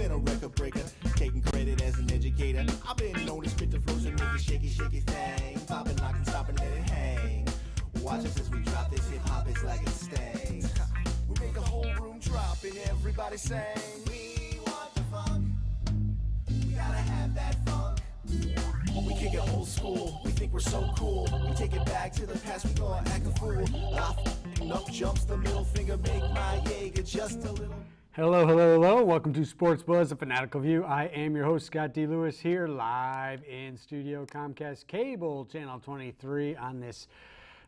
been a record breaker, taking credit as an educator. I've been known to spit the flows and make it shaky, shaky thing. Popping, locking, stopping, let it hang. Watch us as we drop this hip hop, it's like it stings. We make the whole room drop and everybody sing. We want the funk. We gotta have that funk. We kick it old school. We think we're so cool. We take it back to the past. We gonna act a fool. Up jumps the middle finger. Make my Jaeger just a little. Hello, hello, hello. Welcome to Sports Buzz, a fanatical view. I am your host, Scott D. Lewis, here live in studio, Comcast Cable, Channel 23 on this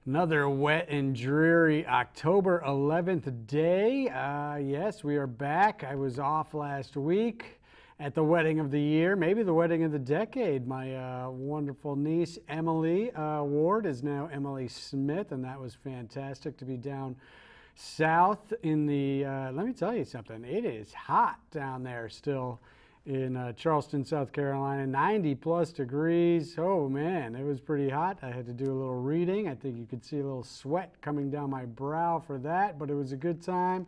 another wet and dreary October 11th day. Yes, we are back. I was off last week at the wedding of the year, maybe the wedding of the decade. My wonderful niece, Emily Ward, is now Emily Smith, and that was fantastic to be down south in the, let me tell you something, it is hot down there still in Charleston, South Carolina, 90 plus degrees. Oh man, it was pretty hot. I had to do a little reading. I think you could see a little sweat coming down my brow for that, but it was a good time.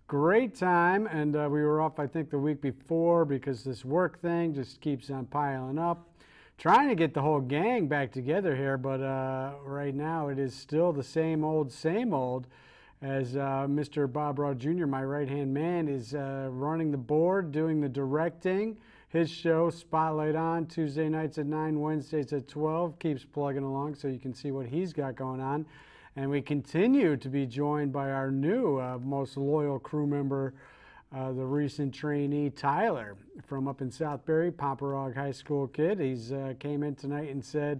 Great time, and we were off, I think, the week before because this work thing just keeps on piling up. Trying to get the whole gang back together here, but right now it is still the same old, as Mr. Bob Raw Jr., my right-hand man, is running the board, doing the directing. His show, Spotlight On, Tuesday nights at 9, Wednesdays at 12, keeps plugging along so you can see what he's got going on. And we continue to be joined by our new most loyal crew member, the recent trainee, Tyler, from up in Southbury, Pomperaug High School kid. He's came in tonight and said,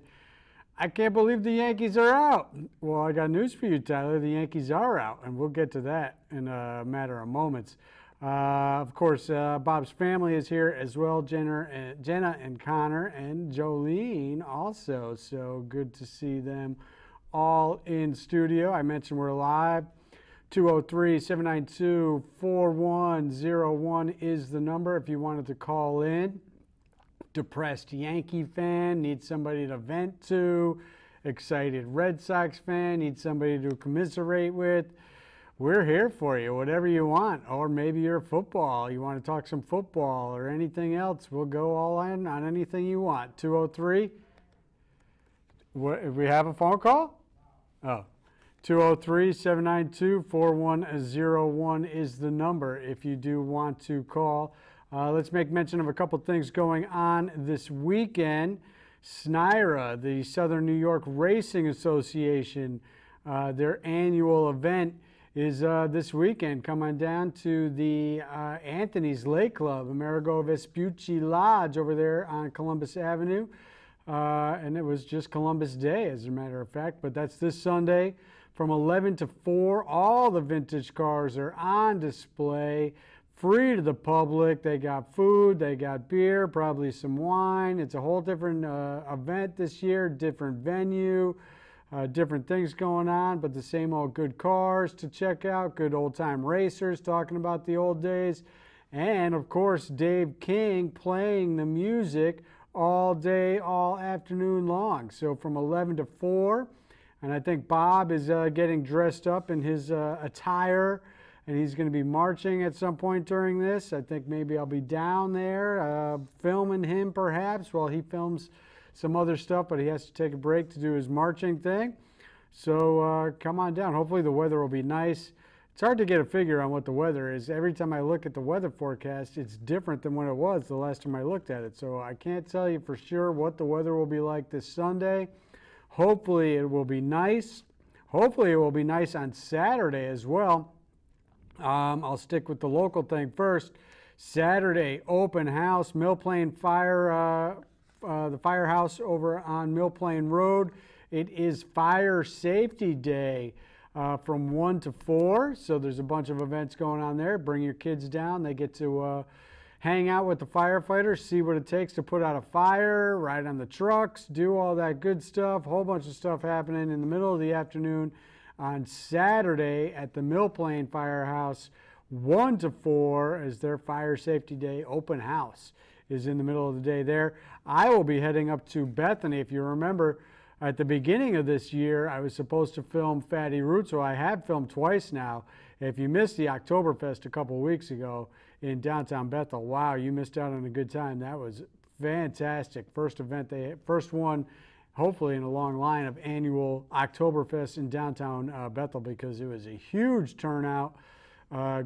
I can't believe the Yankees are out. Well, I got news for you, Tyler. The Yankees are out, and we'll get to that in a matter of moments. Of course, Bob's family is here as well, Jenna and Connor, and Jolene also. So good to see them all in studio. I mentioned we're live. 203-792-4101 is the number if you wanted to call in. Depressed Yankee fan, need somebody to vent to. Excited Red Sox fan, need somebody to commiserate with. We're here for you, whatever you want. Or maybe you're football, you want to talk some football or anything else. We'll go all in on anything you want. 203, what, if we have a phone call? Oh, 203-792-4101 is the number if you do want to call. Let's make mention of a couple things going on this weekend. SNYRA, the Southern New York Racing Association, their annual event is this weekend. Come on down to the Anthony's Lake Club, Amerigo Vespucci Lodge over there on Columbus Avenue. And it was just Columbus Day, as a matter of fact, but that's this Sunday from 11 to 4. All the vintage cars are on display. Free to the public. They got food, they got beer, probably some wine. It's a whole different event this year, different venue, different things going on, but the same old good cars to check out, good old-time racers talking about the old days, and, of course, Dave King playing the music all day, all afternoon long. So from 11 to 4, and I think Bob is getting dressed up in his attire, and he's going to be marching at some point during this. I think maybe I'll be down there filming him perhaps while he films some other stuff, but he has to take a break to do his marching thing. So come on down. Hopefully the weather will be nice. It's hard to get a figure on what the weather is. Every time I look at the weather forecast, it's different than what it was the last time I looked at it. So I can't tell you for sure what the weather will be like this Sunday. Hopefully it will be nice. Hopefully it will be nice on Saturday as well. I'll stick with the local thing first. Saturday, open house, Mill Plain Fire, the firehouse over on Mill Plain Road. It is Fire Safety Day from 1 to 4. So there's a bunch of events going on there. Bring your kids down. They get to hang out with the firefighters, see what it takes to put out a fire, ride on the trucks, do all that good stuff. A whole bunch of stuff happening in the middle of the afternoon on Saturday at the Mill Plain Firehouse. 1 to 4 as their Fire Safety Day open house is in the middle of the day there. I will be heading up to Bethany. If you remember, at the beginning of this year, I was supposed to film Fatty Root, so I have filmed twice now. If you missed the Oktoberfest a couple weeks ago in downtown Bethel, wow, you missed out on a good time. That was fantastic. First one, hopefully in a long line of annual Oktoberfest in downtown Bethel, because it was a huge turnout.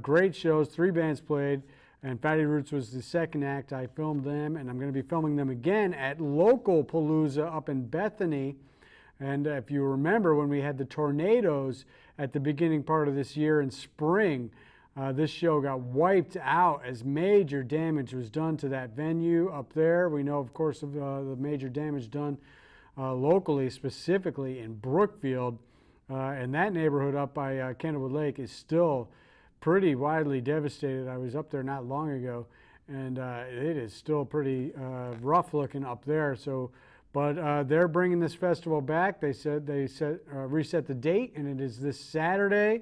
Great shows, 3 bands played, and Fatty Roots was the second act. I filmed them, and I'm going to be filming them again at Local Palooza up in Bethany. And if you remember when we had the tornadoes at the beginning part of this year in spring, this show got wiped out as major damage was done to that venue up there. We know, of course, of the major damage done locally, specifically in Brookfield. And that neighborhood up by Candlewood Lake is still pretty widely devastated. I was up there not long ago, and it is still pretty rough looking up there. So, but they're bringing this festival back. They said they reset the date, and it is this Saturday.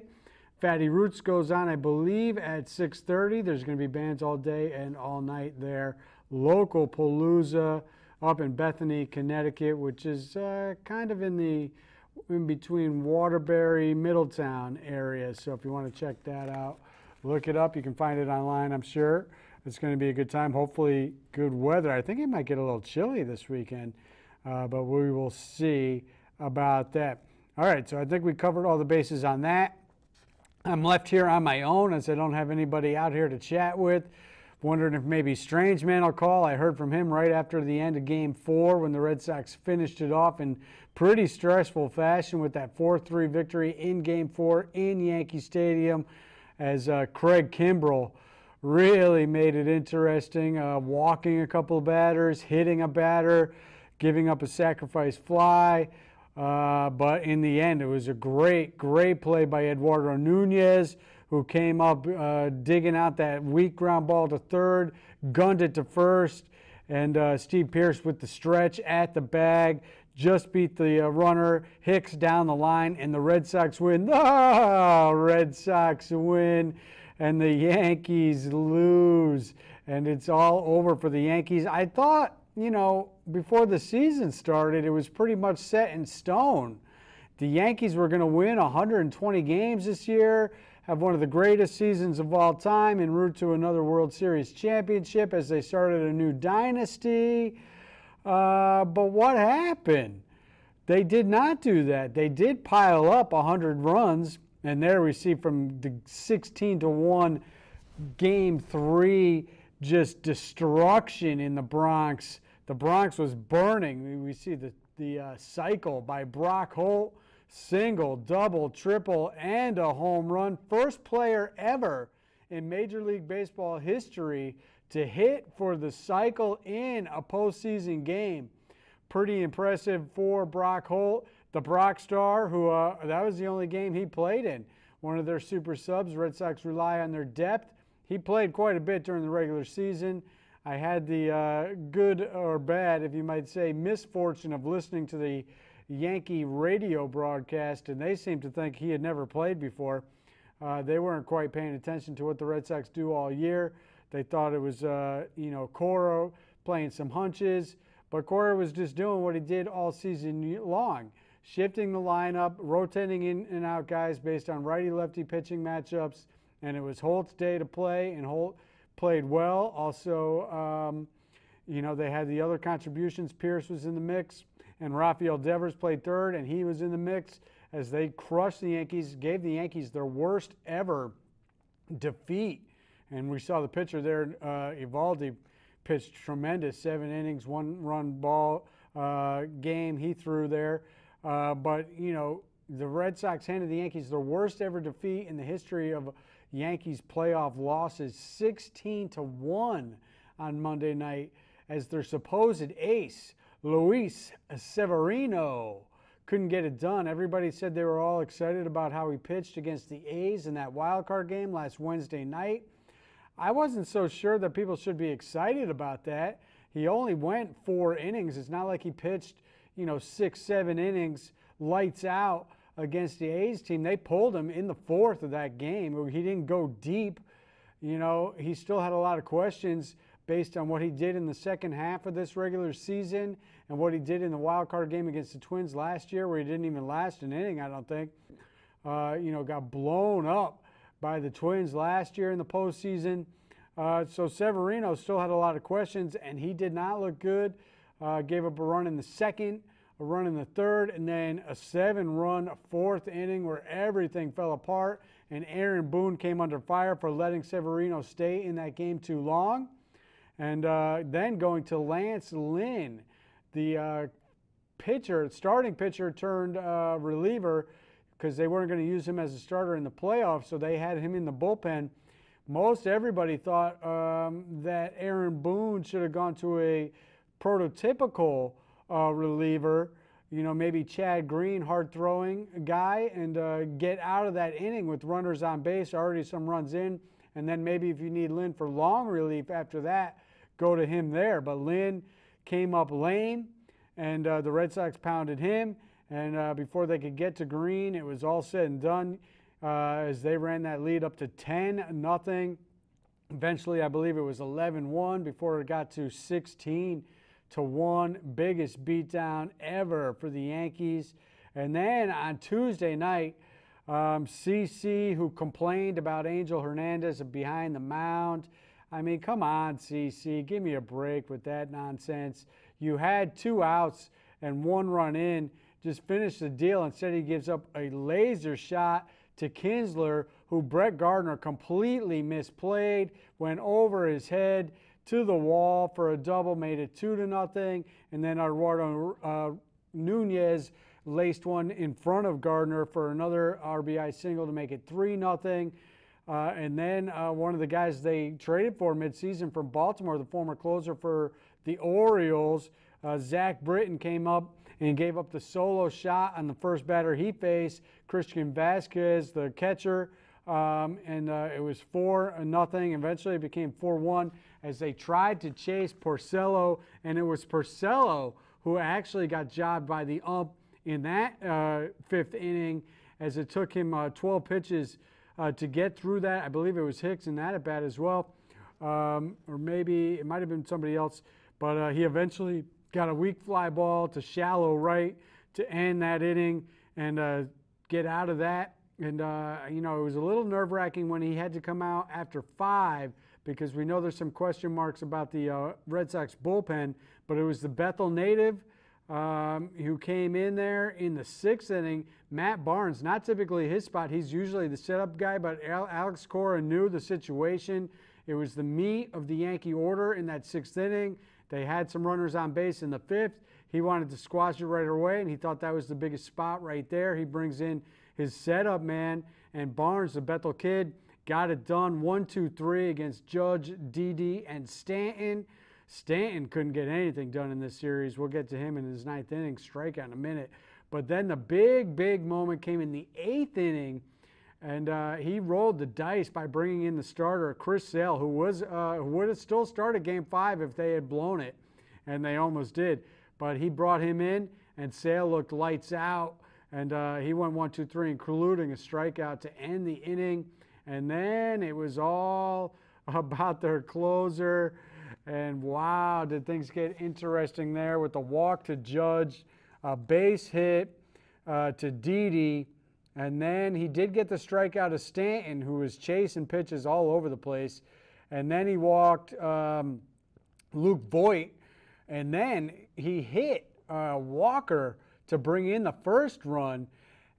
Fatty Roots goes on, I believe, at 6:30. There's going to be bands all day and all night there. Local Palooza up in Bethany, Connecticut, which is kind of in between Waterbury, Middletown area. So if you want to check that out, look it up. You can find it online, I'm sure. It's going to be a good time. Hopefully good weather. I think it might get a little chilly this weekend, but we will see about that. All right, so I think we covered all the bases on that. I'm left here on my own as I don't have anybody out here to chat with. Wondering if maybe Strange Man will call. I heard from him right after the end of Game 4 when the Red Sox finished it off in pretty stressful fashion with that 4-3 victory in Game 4 in Yankee Stadium, as Craig Kimbrell really made it interesting, walking a couple of batters, hitting a batter, giving up a sacrifice fly. But in the end, it was a great play by Eduardo Nunez, who came up digging out that weak ground ball to third, gunned it to first, and Steve Pearce with the stretch at the bag just beat the runner. Hicks down the line, and the Red Sox win. Oh, Red Sox win, and the Yankees lose, and it's all over for the Yankees. I thought, you know, before the season started, it was pretty much set in stone. The Yankees were going to win 120 games this year, have one of the greatest seasons of all time, en route to another World Series championship as they started a new dynasty. But what happened? They did not do that. They did pile up 100 runs, and there we see from the 16-1 Game 3, just destruction in the Bronx. The Bronx was burning. We see the cycle by Brock Holt. Single, double, triple, and a home run. First player ever in Major League Baseball history to hit for the cycle in a postseason game. Pretty impressive for Brock Holt, the Brock Star, who that was the only game he played in. One of their super subs. Red Sox rely on their depth. He played quite a bit during the regular season. I had the good or bad, if you might say, misfortune of listening to the Yankee radio broadcast, and they seemed to think he had never played before. They weren't quite paying attention to what the Red Sox do all year. They thought it was, Cora playing some hunches, but Cora was just doing what he did all season long, shifting the lineup, rotating in and out guys based on righty-lefty pitching matchups, and it was Holt's day to play, and Holt played well. Also, they had the other contributions. Pierce was in the mix, and Rafael Devers played third, and he was in the mix as they crushed the Yankees, gave the Yankees their worst ever defeat. And we saw the pitcher there, Evaldi, pitched tremendous, 7 innings, 1-run ball game he threw there. But, the Red Sox handed the Yankees their worst ever defeat in the history of Yankees playoff losses, 16-1 on Monday night, as their supposed ace, Luis Severino, couldn't get it done. Everybody said they were all excited about how he pitched against the A's in that wild card game last Wednesday night. I wasn't so sure that people should be excited about that. He only went 4 innings. It's not like he pitched, 6-7 innings, lights out against the A's team. They pulled him in the 4th of that game. He didn't go deep. He still had a lot of questions based on what he did in the second half of this regular season and what he did in the wild card game against the Twins last year, where he didn't even last an inning, I don't think. Got blown up by the Twins last year in the postseason. So Severino still had a lot of questions, and he did not look good. Gave up a run in the second, a run in the third, and then a 7-run fourth inning where everything fell apart, and Aaron Boone came under fire for letting Severino stay in that game too long. And then going to Lance Lynn, the starting pitcher turned reliever, because they weren't going to use him as a starter in the playoffs, so they had him in the bullpen. Most everybody thought that Aaron Boone should have gone to a prototypical reliever, maybe Chad Green, hard-throwing guy, and get out of that inning with runners on base, already some runs in, and then maybe if you need Lynn for long relief after that, go to him there. But Lynn came up lame, and the Red Sox pounded him, and before they could get to Green, it was all said and done as they ran that lead up to 10-0. Eventually, I believe it was 11-1 before it got to 16-1. Biggest beatdown ever for the Yankees. And then on Tuesday night, CC, who complained about Angel Hernandez behind the mound. I mean, come on, CC, give me a break with that nonsense. You had 2 outs and 1 run in. Just finish the deal. Instead, he gives up a laser shot to Kinsler, who Brett Gardner completely misplayed, went over his head to the wall for a double, made it 2-0, and then Eduardo Nunez laced one in front of Gardner for another RBI single to make it 3-0. And then one of the guys they traded for midseason from Baltimore, the former closer for the Orioles, Zach Britton, came up and gave up the solo shot on the first batter he faced, Christian Vasquez, the catcher, and it was 4-0. Eventually it became 4-1 as they tried to chase Porcello, and it was Porcello who actually got jobbed by the ump in that 5th inning, as it took him 12 pitches to get through that. I believe it was Hicks in that at bat as well, or maybe it might have been somebody else, but he eventually got a weak fly ball to shallow right to end that inning and get out of that. And, it was a little nerve-wracking when he had to come out after 5, because we know there's some question marks about the Red Sox bullpen, but it was the Bethel native who came in there in the 6th inning. Matt Barnes, not typically his spot. He's usually the setup guy, but Alex Cora knew the situation. It was the meat of the Yankee order in that 6th inning. They had some runners on base in the 5th. He wanted to squash it right away, and he thought that was the biggest spot right there. He brings in his setup man, and Barnes, the Bethel kid, got it done 1-2-3 against Judge, Didi, and Stanton. Stanton couldn't get anything done in this series. We'll get to him in his 9th inning strikeout in a minute. But then the big moment came in the 8th inning, and he rolled the dice by bringing in the starter, Chris Sale, who would have still started Game 5 if they had blown it, and they almost did. But he brought him in, and Sale looked lights out, and he went 1-2-3, including a strikeout to end the inning. And then it was all about their closer, and wow, did things get interesting there with the walk to Judge, a base hit to Didi. And then he did get the strikeout of Stanton, who was chasing pitches all over the place. And then he walked Luke Voigt. And then he hit Walker to bring in the first run.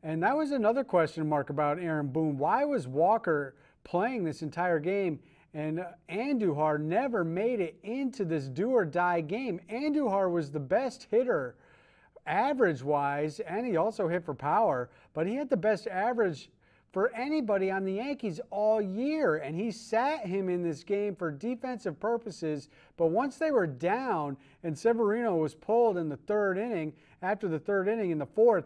And that was another question mark about Aaron Boone. Why was Walker playing this entire game? And Andujar never made it into this do-or-die game. Andujar was the best hitter average-wise, and he also hit for power, but he had the best average for anybody on the Yankees all year, and he sat him in this game for defensive purposes. But once they were down and Severino was pulled in the 3rd inning, after the 3rd inning in the 4th,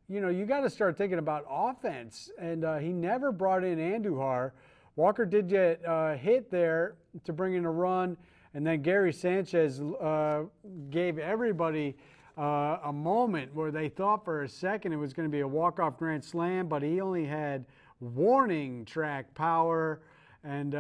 you got to start thinking about offense, and he never brought in Andujar. Walker did get hit there to bring in a run, and then Gary Sanchez gave everybody a moment where they thought for a second it was going to be a walk-off grand slam, but he only had warning track power, and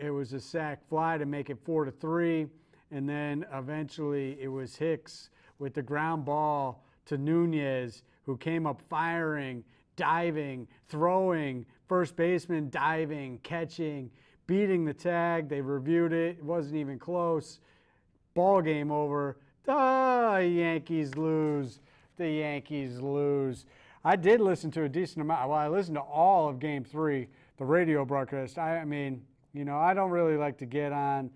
it was a sac fly to make it 4-3. And then eventually it was Hicks with the ground ball to Nunez, who came up firing, diving, throwing first baseman diving, catching, beating the tag. They reviewed it. It wasn't even close. Ball game over. The Yankees lose. The Yankees lose. I did listen to a decent amount. Well, I listened to all of Game 3, the radio broadcast. I mean, you know, I don't really like to get on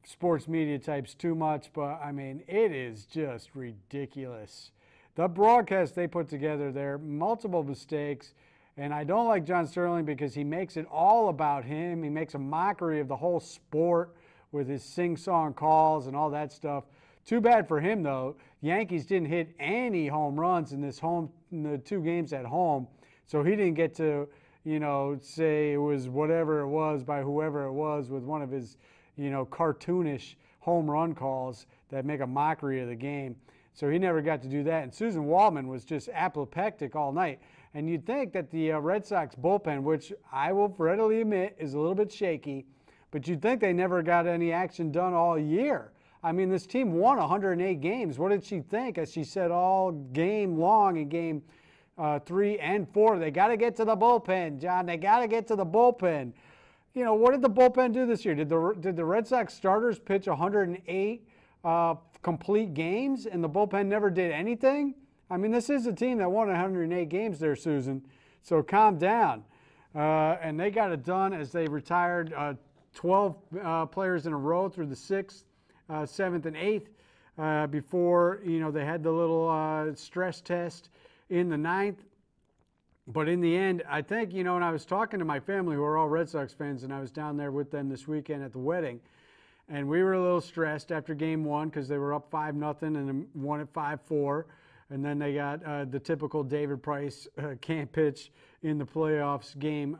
sports media types too much, but I mean, it is just ridiculous. The broadcast they put together there, multiple mistakes, and I don't like John Sterling because he makes it all about him. He makes a mockery of the whole sport with his sing-song calls and all that stuff. Too bad for him, though. Yankees didn't hit any home runs in the 2 games at home, so he didn't get to, you know, say it was whatever it was by whoever it was with one of his, you know, cartoonish home run calls that make a mockery of the game. So he never got to do that. And Susan Waldman was just apoplectic all night. And you'd think that the Red Sox bullpen, which I will readily admit is a little bit shaky, but you'd think they never got any action done all year. I mean, this team won 108 games. What did she think? As she said all game long in game 3 and 4, they got to get to the bullpen, John. They got to get to the bullpen. You know, what did the bullpen do this year? Did the Red Sox starters pitch 108 complete games and the bullpen never did anything? I mean, this is a team that won 108 games there, Susan. So calm down. And they got it done as they retired 12 players in a row through the 6th, 7th, and 8th before, you know, they had the little stress test in the 9th. But in the end, I think, you know, when I was talking to my family who are all Red Sox fans, and I was down there with them this weekend at the wedding, and we were a little stressed after game 1 because they were up 5-0 and then won at 5-4. And then they got the typical David Price can't pitch in the playoffs game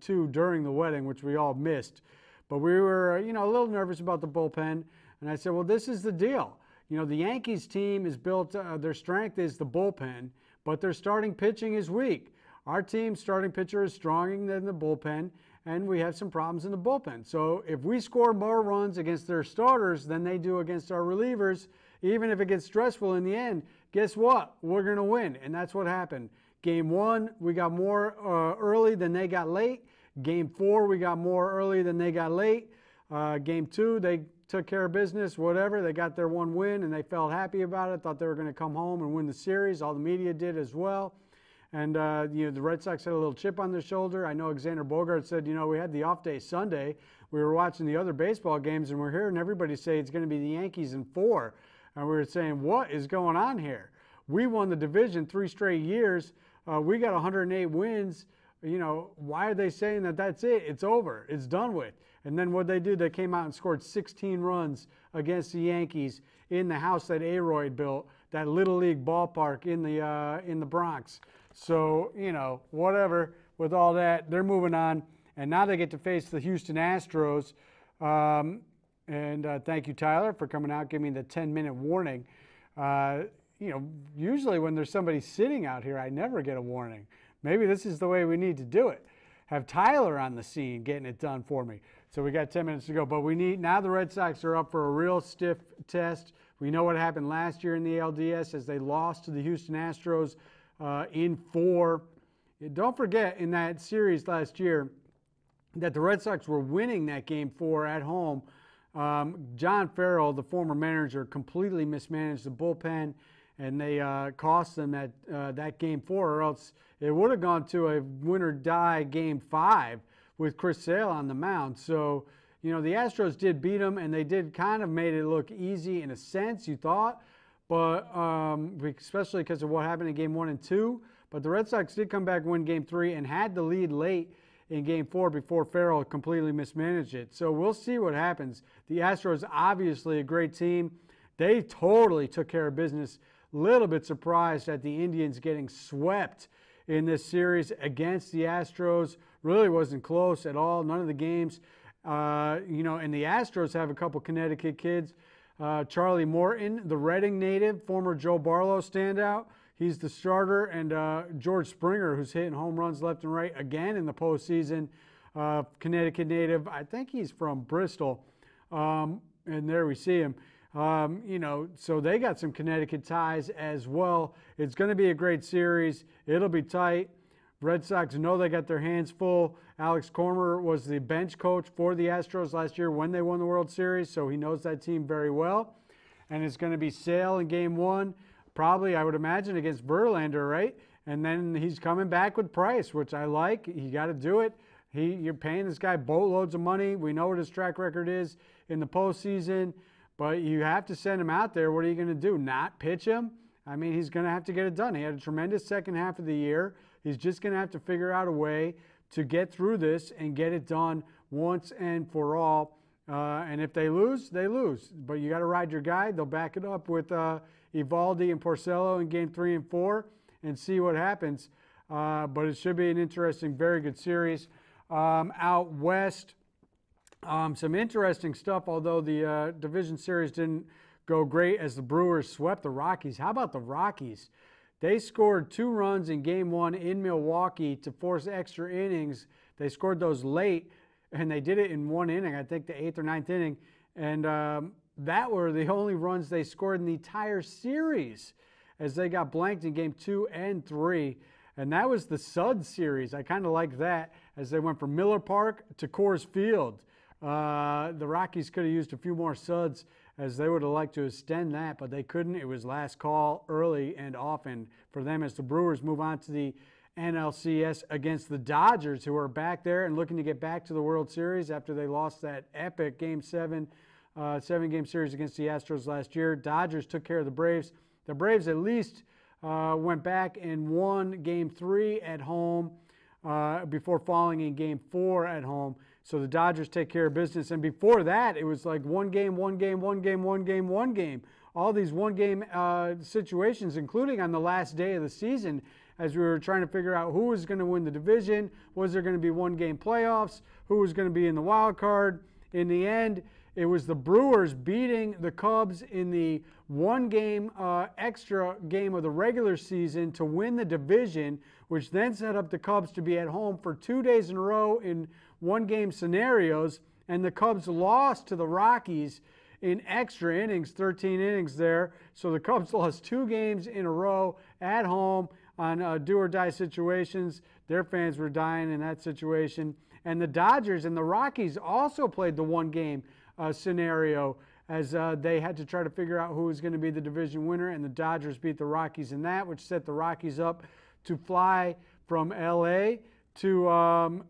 2 during the wedding, which we all missed. But we were, you know, a little nervous about the bullpen. And I said, well, this is the deal. You know, the Yankees team is built, their strength is the bullpen, but their starting pitching is weak. Our team's starting pitcher is stronger than the bullpen, and we have some problems in the bullpen. So if we score more runs against their starters than they do against our relievers, even if it gets stressful in the end, guess what? We're going to win, and that's what happened. Game 1, we got more early than they got late. Game 4, we got more early than they got late. Game 2, they took care of business, whatever. They got their 1 win, and they felt happy about it, thought they were going to come home and win the series. All the media did as well. And, you know, the Red Sox had a little chip on their shoulder. I know Alexander Bogart said, you know, we had the off day Sunday. We were watching the other baseball games, and we're hearing everybody say it's going to be the Yankees in 4. And we were saying, what is going on here? We won the division 3 straight years. We got 108 wins. You know, why are they saying that that's it? It's over. It's done with. And then what they did, they came out and scored 16 runs against the Yankees in the house that Aroyd built, that Little League ballpark in the Bronx. So, you know, whatever with all that, they're moving on. And now they get to face the Houston Astros. Thank you, Tyler, for coming out, giving me the 10-minute warning. You know, usually when there's somebody sitting out here, I never get a warning. Maybe this is the way we need to do it. Have Tyler on the scene getting it done for me. So we got 10 minutes to go. But we need, now the Red Sox are up for a real stiff test. We know what happened last year in the LDS as they lost to the Houston Astros in 4. Don't forget, in that series last year, that the Red Sox were winning that game 4 at home. John Farrell, the former manager, completely mismanaged the bullpen, and they cost them that game 4, or else it would have gone to a win-or-die game 5 with Chris Sale on the mound. So, you know, the Astros did beat them, and they did kind of made it look easy in a sense, you thought, but especially because of what happened in game 1 and 2. But the Red Sox did come back, win game 3, and had the lead late in game 4 before Farrell completely mismanaged it. So we'll see what happens. The Astros, obviously a great team. They totally took care of business. Little bit surprised at the Indians getting swept in this series against the Astros. Really wasn't close at all. None of the games. You know, and the Astros have a couple Connecticut kids. Charlie Morton, the Reading native, former Joe Barlow standout. He's the starter. And George Springer, who's hitting home runs left and right again in the postseason. Connecticut native. I think he's from Bristol. And there we see him. You know, so they got some Connecticut ties as well. It's going to be a great series. It'll be tight. Red Sox know they got their hands full. Alex Cormer was the bench coach for the Astros last year when they won the World Series, so he knows that team very well. And it's going to be Sale in Game 1, probably, I would imagine, against Verlander, right? And then he's coming back with Price, which I like. You got to do it. You're paying this guy boatloads of money. We know what his track record is in the postseason, but you have to send him out there. What are you going to do? Not pitch him? I mean, he's going to have to get it done. He had a tremendous second half of the year. He's just going to have to figure out a way to get through this and get it done once and for all. And if they lose, they lose. But you got to ride your guy. They'll back it up with Eovaldi and Porcello in Game 3 and 4 and see what happens. But it should be an interesting, very good series. Out west, some interesting stuff, although the division series didn't go great as the Brewers swept the Rockies. How about the Rockies? They scored 2 runs in Game 1 in Milwaukee to force extra innings. They scored those late, and they did it in 1 inning, I think the 8th or 9th inning. And that were the only runs they scored in the entire series as they got blanked in Game 2 and 3. And that was the Sud series. I kind of like that as they went from Miller Park to Coors Field. The Rockies could have used a few more Suds as they would have liked to extend that, but they couldn't. It was last call early and often for them as the Brewers move on to the NLCS against the Dodgers, who are back there and looking to get back to the World Series after they lost that epic Game 7, 7-game series against the Astros last year. Dodgers took care of the Braves. The Braves at least went back and won Game 3 at home before falling in Game 4 at home. So the Dodgers take care of business. And before that, it was like one game, one game, one game, one game, one game. All these one-game situations, including on the last day of the season, as we were trying to figure out who was going to win the division, was there going to be one-game playoffs, who was going to be in the wild card. In the end, it was the Brewers beating the Cubs in the one-game extra game of the regular season to win the division, which then set up the Cubs to be at home for 2 days in a row in one-game scenarios. And the Cubs lost to the Rockies in extra innings, 13 innings there. So the Cubs lost 2 games in a row at home on do-or-die situations. Their fans were dying in that situation. And the Dodgers and the Rockies also played the one-game scenario as they had to try to figure out who was going to be the division winner, and the Dodgers beat the Rockies in that, which set the Rockies up to fly from L.A. to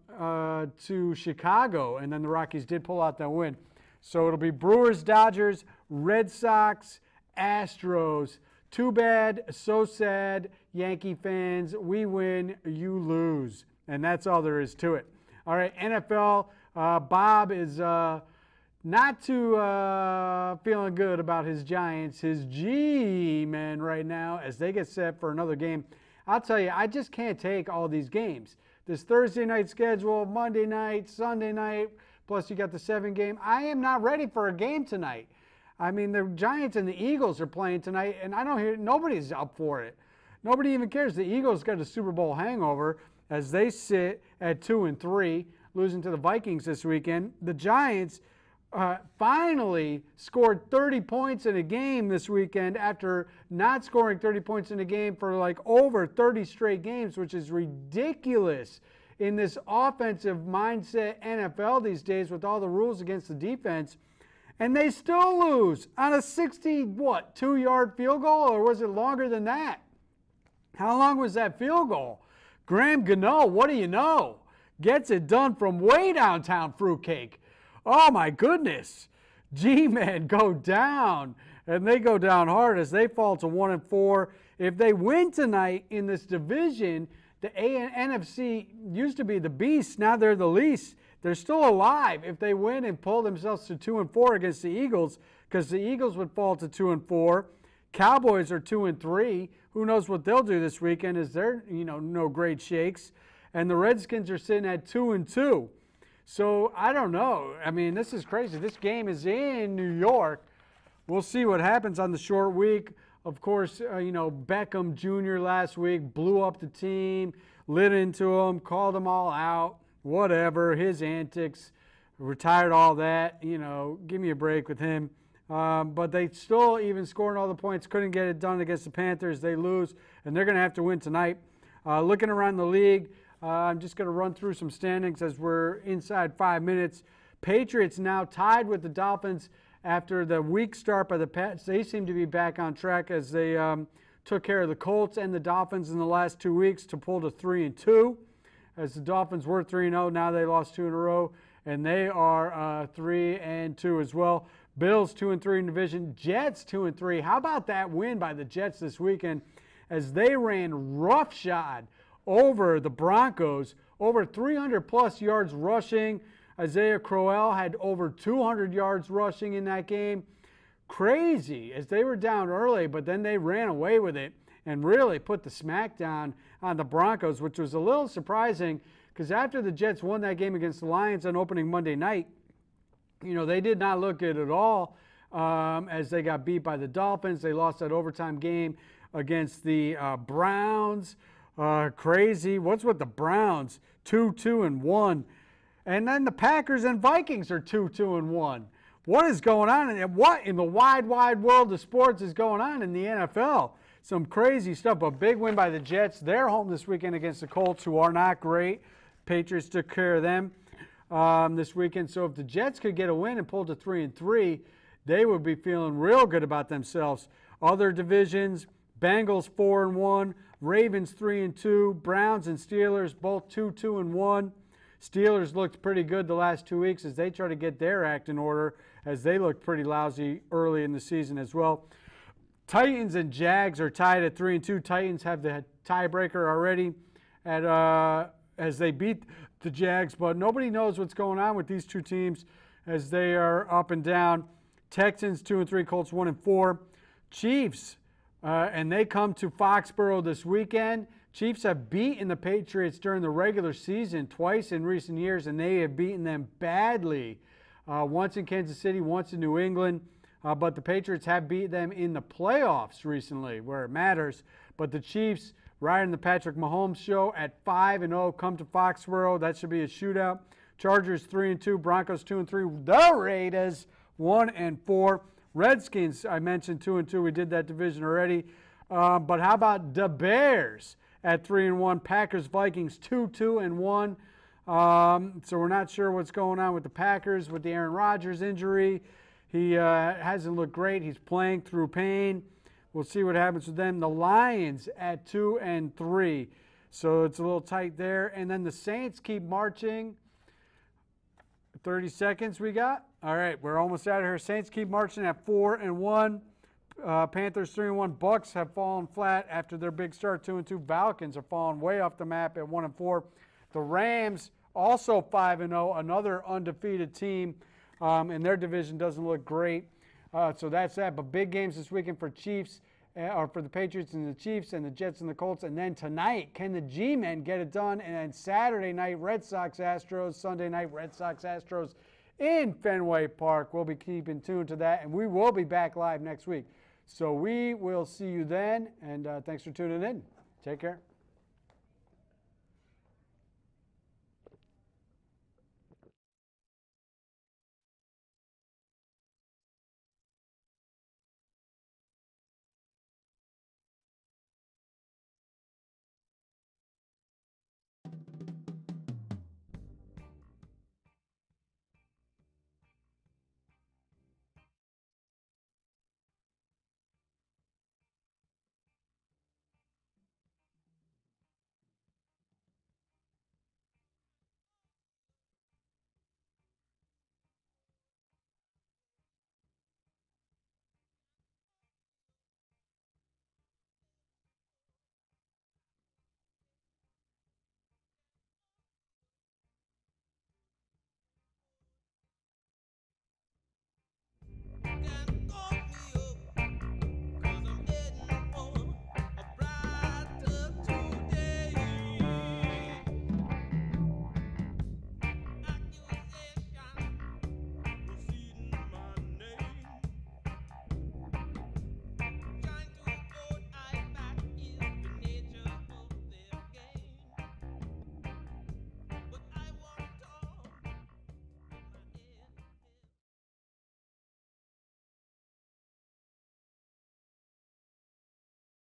Chicago, and then the Rockies did pull out that win. So it'll be Brewers, Dodgers, Red Sox, Astros. Too bad, so sad, Yankee fans. We win, you lose, and that's all there is to it. All right, NFL, Bob is not too feeling good about his Giants, his G-men right now as they get set for another game. I'll tell you, I just can't take all these games. This Thursday night schedule, Monday night, Sunday night, plus you got the 7-game. I am not ready for a game tonight. I mean, the Giants and the Eagles are playing tonight, and I don't hear, nobody's up for it. Nobody even cares. The Eagles got a Super Bowl hangover as they sit at 2-3, losing to the Vikings this weekend. The Giants finally scored 30 points in a game this weekend after not scoring 30 points in a game for like over 30 straight games, which is ridiculous in this offensive mindset NFL these days with all the rules against the defense. And they still lose on a 2-yard field goal, or was it longer than that? How long was that field goal? Graham Gano, what do you know? Gets it done from way downtown, fruitcake. Oh my goodness. G-men go down, and they go down hard as they fall to 1-4. If they win tonight in this division, the NFC used to be the beast, now they're the least. They're still alive if they win and pull themselves to 2-4 against the Eagles, because the Eagles would fall to 2-4. Cowboys are 2-3. Who knows what they'll do this weekend, as they're, no great shakes. And the Redskins are sitting at 2-2. So I don't know. I mean, this is crazy. This game is in New York. We'll see what happens on the short week. Of course, Beckham Jr. last week blew up the team, lit into them, called them all out, whatever, his antics, retired all that. Give me a break with him. But they still, even scoring all the points, couldn't get it done against the Panthers. They lose, and they're going to have to win tonight. Looking around the league, I'm just going to run through some standings as we're inside 5 minutes. Patriots now tied with the Dolphins after the weak start by the Pats. They seem to be back on track as they took care of the Colts and the Dolphins in the last 2 weeks to pull to 3-2. As the Dolphins were 3-0, now they lost 2 in a row, and they are 3-2 as well. Bills 2-3 in division. Jets 2-3. How about that win by the Jets this weekend as they ran roughshod over the Broncos, over 300-plus yards rushing. Isaiah Crowell had over 200 yards rushing in that game. Crazy as they were down early, but then they ran away with it and really put the smackdown on the Broncos, which was a little surprising because after the Jets won that game against the Lions on opening Monday night, you know, they did not look good at all as they got beat by the Dolphins. They lost that overtime game against the Browns. Crazy. What's with the Browns? 2-2-1. And then the Packers and Vikings are 2-2-1. What is going on? And what in the wide, wide world of sports is going on in the NFL? Some crazy stuff. A big win by the Jets. They're home this weekend against the Colts, who are not great. Patriots took care of them this weekend. So if the Jets could get a win and pull to 3-3, they would be feeling real good about themselves. Other divisions, Bengals 4-1, Ravens 3-2, Browns and Steelers both 2-2-1. Steelers looked pretty good the last 2 weeks as they try to get their act in order, as they looked pretty lousy early in the season as well. Titans and Jags are tied at 3-2. Titans have the tiebreaker already as they beat the Jags, but nobody knows what's going on with these two teams as they are up and down. Texans 2-3, Colts 1-4. Chiefs, and they come to Foxborough this weekend. Chiefs have beaten the Patriots during the regular season twice in recent years, and they have beaten them badly. Once in Kansas City, once in New England. But the Patriots have beat them in the playoffs recently, where it matters. But the Chiefs, riding the Patrick Mahomes show at 5-0, come to Foxborough. That should be a shootout. Chargers 3-2, Broncos 2-3. The Raiders 1-4. Redskins, I mentioned 2-2. We did that division already. But how about the Bears at 3-1? Packers, Vikings 2-2-1. So we're not sure what's going on with the Packers with the Aaron Rodgers injury. He hasn't looked great. He's playing through pain. We'll see what happens with them. The Lions at 2-3. So it's a little tight there. And then the Saints keep marching. 30 seconds we got. All right, we're almost out of here. Saints keep marching at 4-1. Panthers 3-1. Bucks have fallen flat after their big start, 2-2. Falcons are falling way off the map at 1-4. The Rams also 5-0, another undefeated team, and their division doesn't look great. So that's that. But big games this weekend for Chiefs, or for the Patriots and the Chiefs, and the Jets and the Colts. And then tonight, can the G-men get it done? And then Saturday night, Red Sox Astros. Sunday night, Red Sox Astros in Fenway Park. We'll be keeping tuned to that, and we will be back live next week. So we will see you then, and thanks for tuning in. Take care.